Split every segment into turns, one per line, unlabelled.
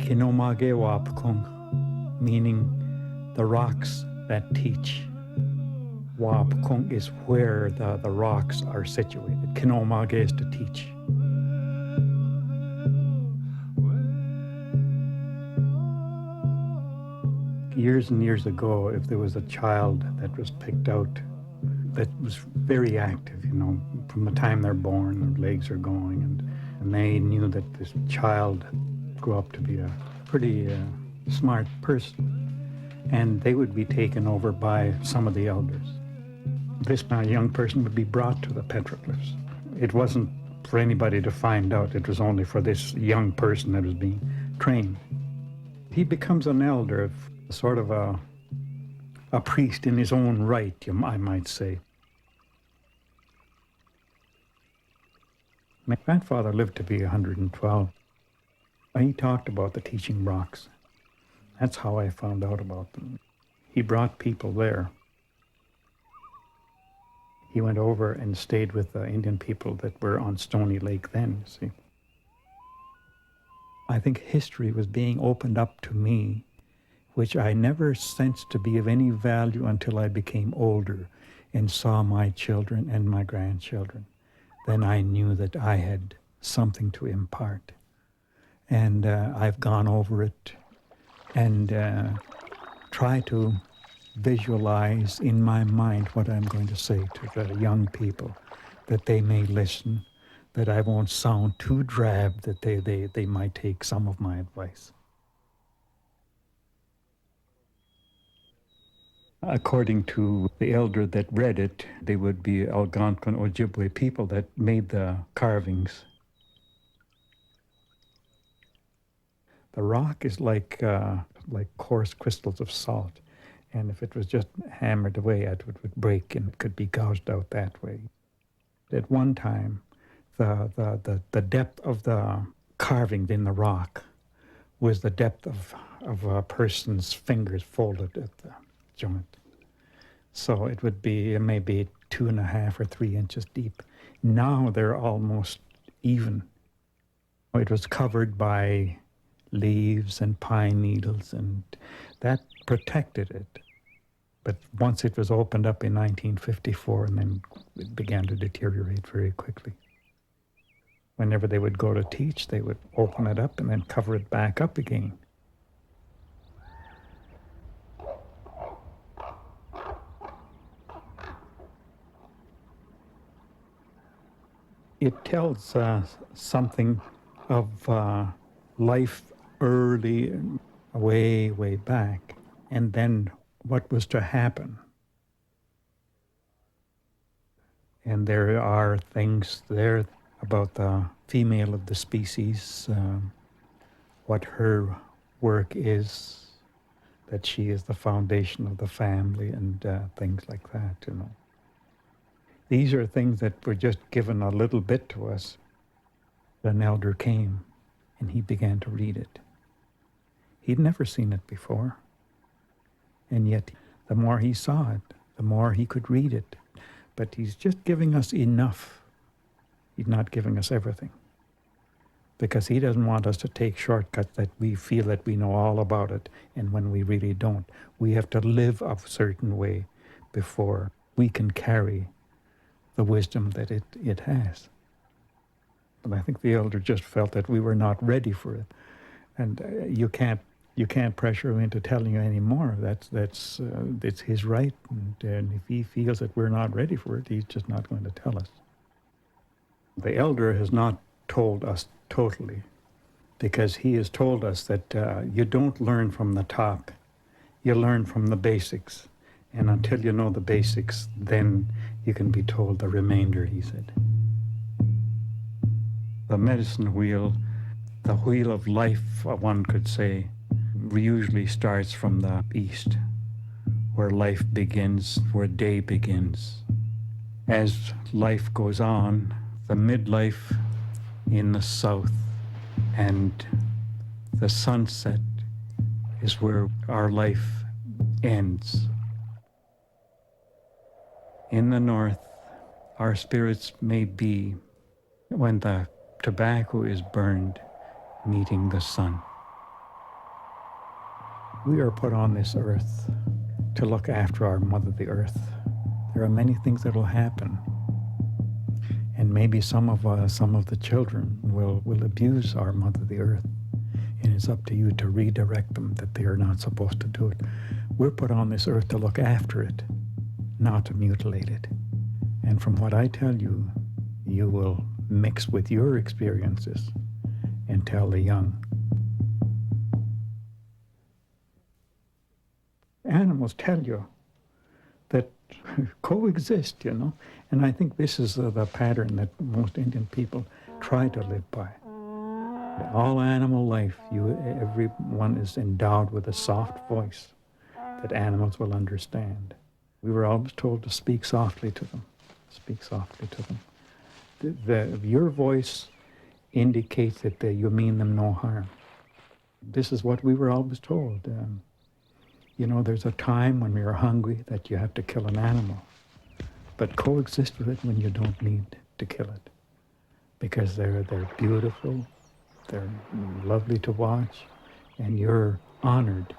Kinomagewapkung, meaning the rocks that teach. Wapkung is where the rocks are situated. Kinomage is to teach. Years and years ago, if there was a child that was picked out that was very active, from the time they're born, their legs are going, and they knew that this child grew up to be a pretty smart person, and they would be taken over by some of the elders. This young person would be brought to the Petroglyphs. It wasn't for anybody to find out. It was only for this young person that was being trained. He becomes an elder, sort of a priest in his own right, I might say. My grandfather lived to be 112. He talked about the teaching rocks. That's how I found out about them. He brought people there. He went over and stayed with the Indian people that were on Stoney Lake then, you see. I think history was being opened up to me, which I never sensed to be of any value until I became older and saw my children and my grandchildren. Then I knew that I had something to impart. And I've gone over it and try to visualize in my mind what I'm going to say to the young people, that they may listen, that I won't sound too drab, that they might take some of my advice. According to the elder that read it, they would be Algonquin Ojibway people that made the carvings. The rock is like coarse crystals of salt, and if it was just hammered away, it would break and it could be gouged out that way. At one time, the depth of the carving in the rock was the depth of a person's fingers folded at the joint. So it would be maybe 2.5 or 3 inches deep. Now they're almost even. It was covered by leaves and pine needles, and that protected it. But once it was opened up in 1954, and then it began to deteriorate very quickly. Whenever they would go to teach, they would open it up and then cover it back up again. It tells something of life early, way, way back, and then what was to happen. And there are things there about the female of the species, what her work is, that she is the foundation of the family, and things like that, These are things that were just given a little bit to us. An elder came, and he began to read it. He'd never seen it before. And yet, the more he saw it, the more he could read it. But he's just giving us enough. He's not giving us everything. Because he doesn't want us to take shortcuts that we feel that we know all about it, and when we really don't. We have to live a certain way before we can carry the wisdom that it has. And I think the elder just felt that we were not ready for it. And you can't pressure him into telling you anymore. That's his right. And if he feels that we're not ready for it, he's just not going to tell us. The elder has not told us totally, because he has told us that you don't learn from the top. You learn from the basics. And until you know the basics, then you can be told the remainder, he said. The medicine wheel, the wheel of life, one could say, usually starts from the east, where life begins, where day begins. As life goes on, the midlife in the south, and the sunset is where our life ends. In the north, our spirits may be when the tobacco is burned, meeting the sun. We are put on this earth to look after our mother, the earth. There are many things that will happen. And maybe some of the children will abuse our mother, the earth. And it's up to you to redirect them that they are not supposed to do it. We're put on this earth to look after it, not to mutilate it. And from what I tell you, you will mix with your experiences and tell the young. Animals tell you that coexist, you know. And I think this is the pattern that most Indian people try to live by. All animal life, everyone is endowed with a soft voice that animals will understand. We were always told to speak softly to them. Speak softly to them. Your voice indicates that you mean them no harm. This is what we were always told. You know, there's a time when you're hungry that you have to kill an animal, but coexist with it when you don't need to kill it, because they're beautiful, they're lovely to watch, and you're honored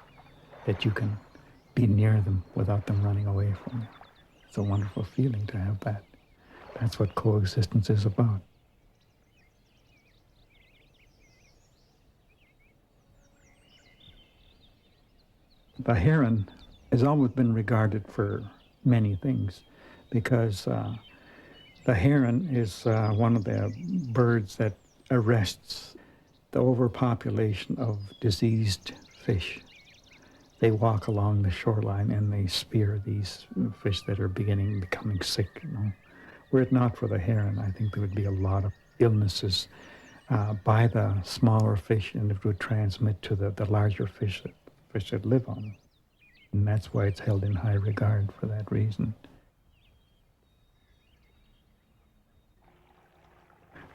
that you can be near them without them running away from you. It's a wonderful feeling to have that. That's what coexistence is about. The heron has always been regarded for many things, because the heron is one of the birds that arrests the overpopulation of diseased fish. They walk along the shoreline and they spear these fish that are becoming sick, you know. Were it not for the heron, I think there would be a lot of illnesses by the smaller fish, and it would transmit to the larger fish that live on it. And that's why it's held in high regard for that reason.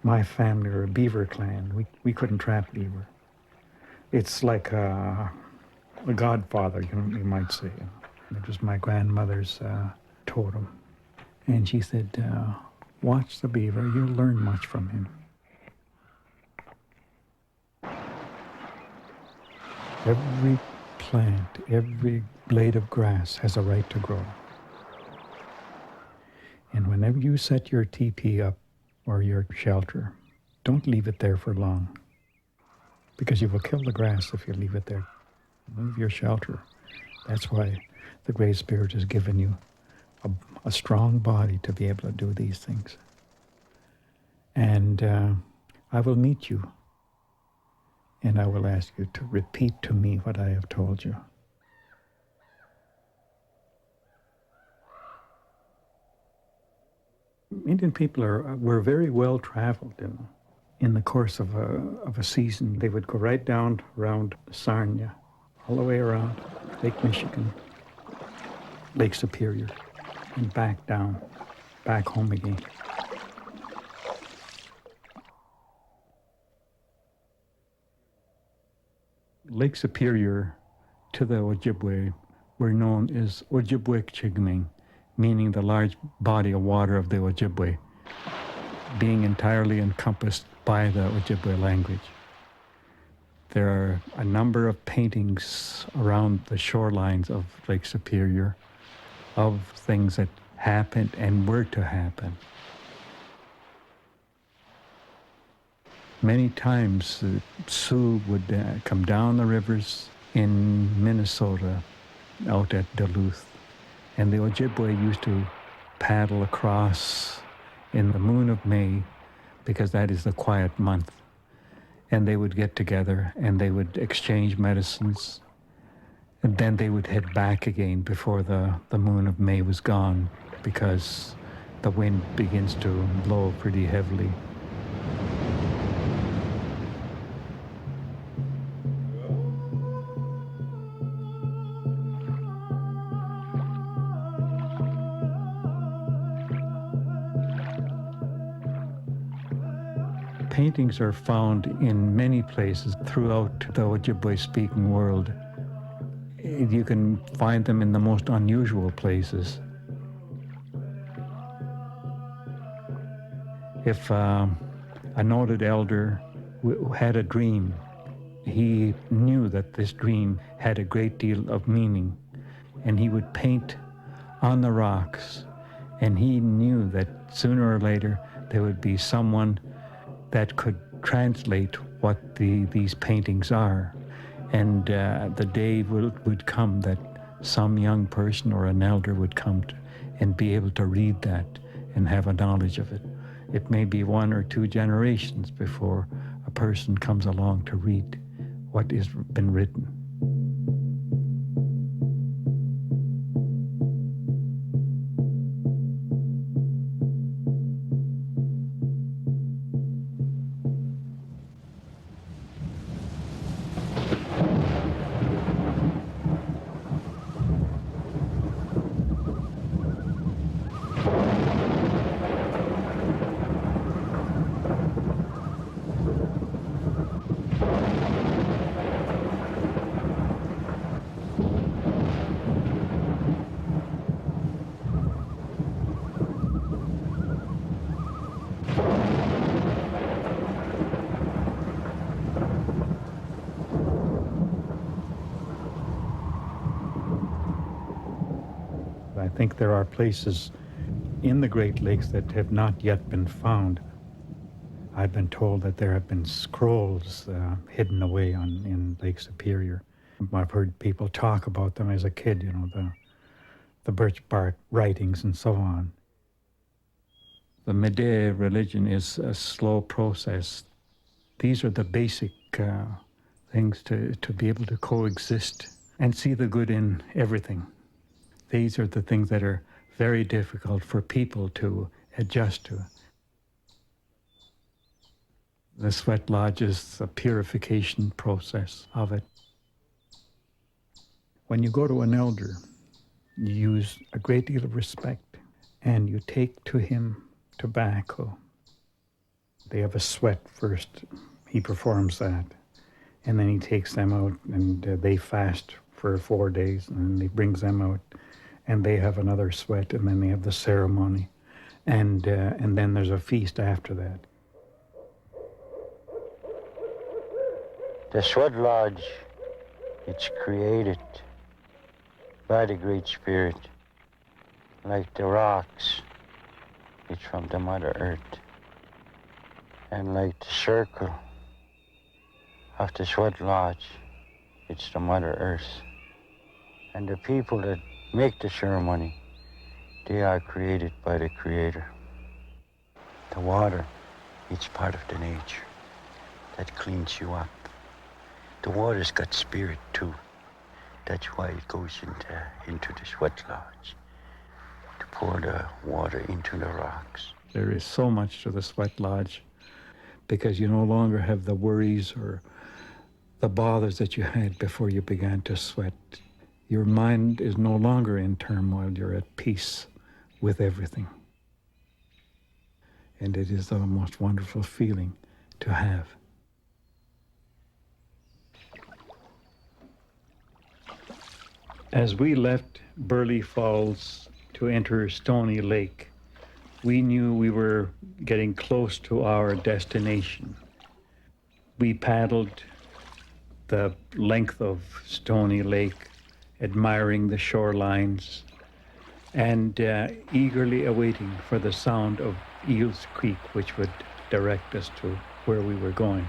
My family are a beaver clan. We couldn't trap beaver. It's like a godfather, you might say. It was my grandmother's totem. And she said, watch the beaver, you'll learn much from him. Every plant, every blade of grass has a right to grow. And whenever you set your teepee up or your shelter, don't leave it there for long, because you will kill the grass if you leave it there. Move your shelter. That's why the Great Spirit has given you a strong body to be able to do these things. And I will meet you, and I will ask you to repeat to me what I have told you. Indian people were very well traveled, you know. In the course of a season, they would go right down around Sarnia, all the way around Lake Michigan, Lake Superior, and back down, back home again. Lake Superior to the Ojibway were known as Ojibway Chigming, meaning the large body of water of the Ojibway, being entirely encompassed by the Ojibway language. There are a number of paintings around the shorelines of Lake Superior of things that happened and were to happen. Many times the Sioux would come down the rivers in Minnesota, out at Duluth, and the Ojibway used to paddle across in the moon of May, because that is the quiet month. And they would get together and they would exchange medicines, and then they would head back again before the moon of May was gone, because the wind begins to blow pretty heavily. Paintings are found in many places throughout the Ojibwe-speaking world. You can find them in the most unusual places. If a noted elder had a dream He knew that this dream had a great deal of meaning, and he would paint on the rocks, and he knew that sooner or later there would be someone that could translate what these paintings are. And the day would come that some young person or an elder would come and be able to read that and have a knowledge of it. It may be 1 or 2 generations before a person comes along to read what has been written. I think there are places in the Great Lakes that have not yet been found. I've been told that there have been scrolls hidden away in Lake Superior. I've heard people talk about them as a kid, the birch bark writings and so on. The Médé religion is a slow process. These are the basic things to be able to coexist and see the good in everything. These are the things that are very difficult for people to adjust to. The sweat lodge is a purification process of it. When you go to an elder, you use a great deal of respect, and you take to him tobacco. They have a sweat first. He performs that, and then he takes them out, and they fast for 4 days, and then he brings them out, and they have another sweat, and then they have the ceremony, and then there's a feast after that.
The sweat lodge, it's created by the Great Spirit. Like the rocks, it's from the Mother Earth. And like the circle of the sweat lodge, it's the Mother Earth. And the people that make the ceremony, they are created by the Creator. The water, it's part of the nature that cleans you up. The water's got spirit too. That's why it goes into the sweat lodge, to pour the water into the rocks.
There is so much to the sweat lodge because you no longer have the worries or the bothers that you had before you began to sweat. Your mind is no longer in turmoil. You're at peace with everything. And it is the most wonderful feeling to have. As we left Burley Falls to enter Stoney Lake, we knew we were getting close to our destination. We paddled the length of Stoney Lake, admiring the shorelines, and eagerly awaiting for the sound of Eels Creek, which would direct us to where we were going.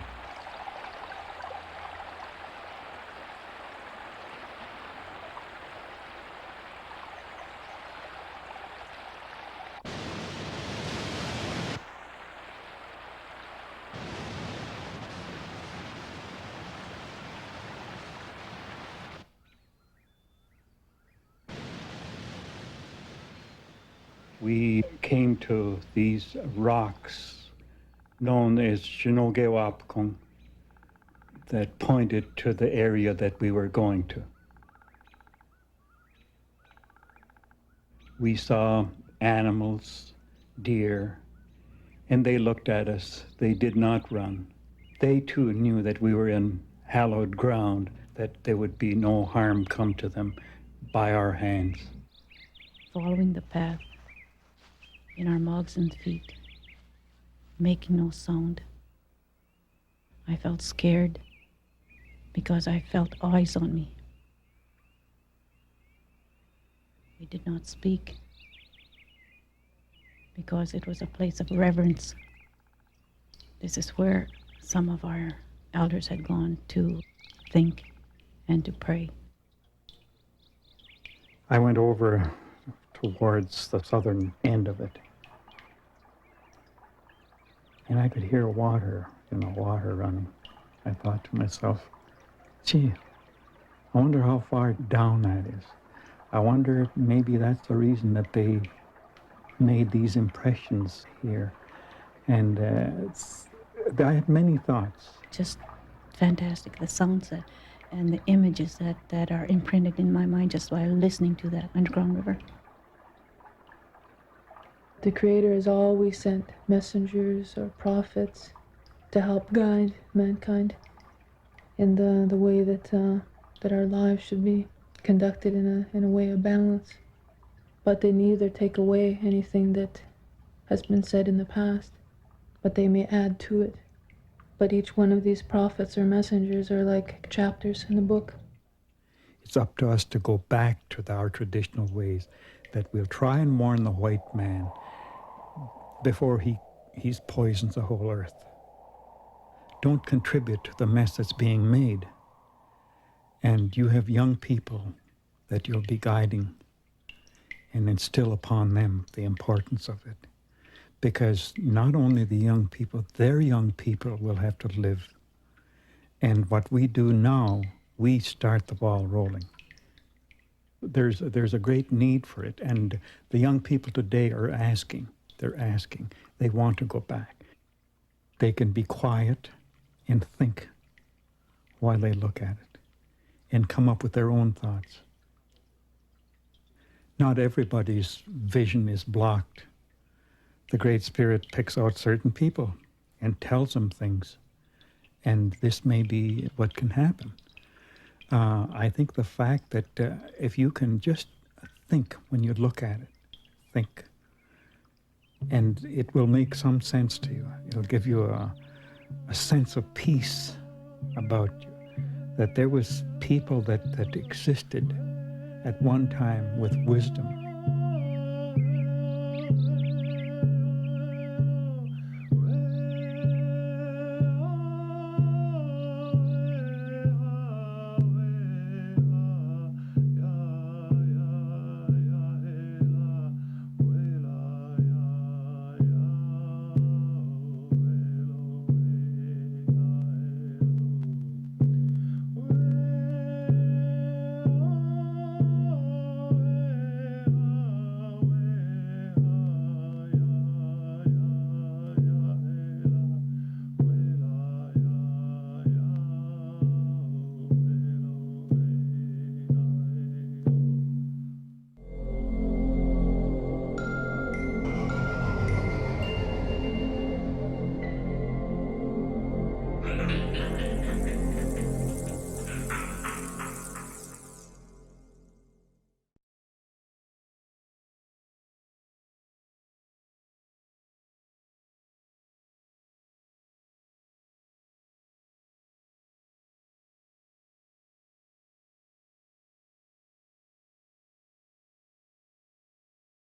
We came to these rocks known as Shinogewapkong that pointed to the area that we were going to. We saw animals, deer, and they looked at us. They did not run. They too knew that we were in hallowed ground, that there would be no harm come to them by our hands.
Following the path in our moccasined feet, making no sound. I felt scared because I felt eyes on me. We did not speak because it was a place of reverence. This is where some of our elders had gone to think and to pray.
I went over towards the southern end of it, and I could hear water running. I thought to myself, gee, I wonder how far down that is. I wonder if maybe that's the reason that they made these impressions here. And I had many thoughts.
Just fantastic, the sounds and the images that are imprinted in my mind just while listening to that underground river.
The Creator has always sent messengers or prophets to help guide mankind in the way that our lives should be conducted in a way of balance. But they neither take away anything that has been said in the past, but they may add to it. But each one of these prophets or messengers are like chapters in the book.
It's up to us to go back to our traditional ways, that we'll try and warn the white man before he poisons the whole earth. Don't contribute to the mess that's being made. And you have young people that you'll be guiding and instill upon them the importance of it. Because not only the young people, their young people will have to live. And what we do now, we start the ball rolling. There's a great need for it. And the young people today are asking. They're asking. They want to go back. They can be quiet and think while they look at it and come up with their own thoughts. Not everybody's vision is blocked. The Great Spirit picks out certain people and tells them things. And this may be what can happen. I think the fact that if you can just think when you look at it, think, and it will make some sense to you. It'll give you a sense of peace about you, that there was people that existed at one time with wisdom.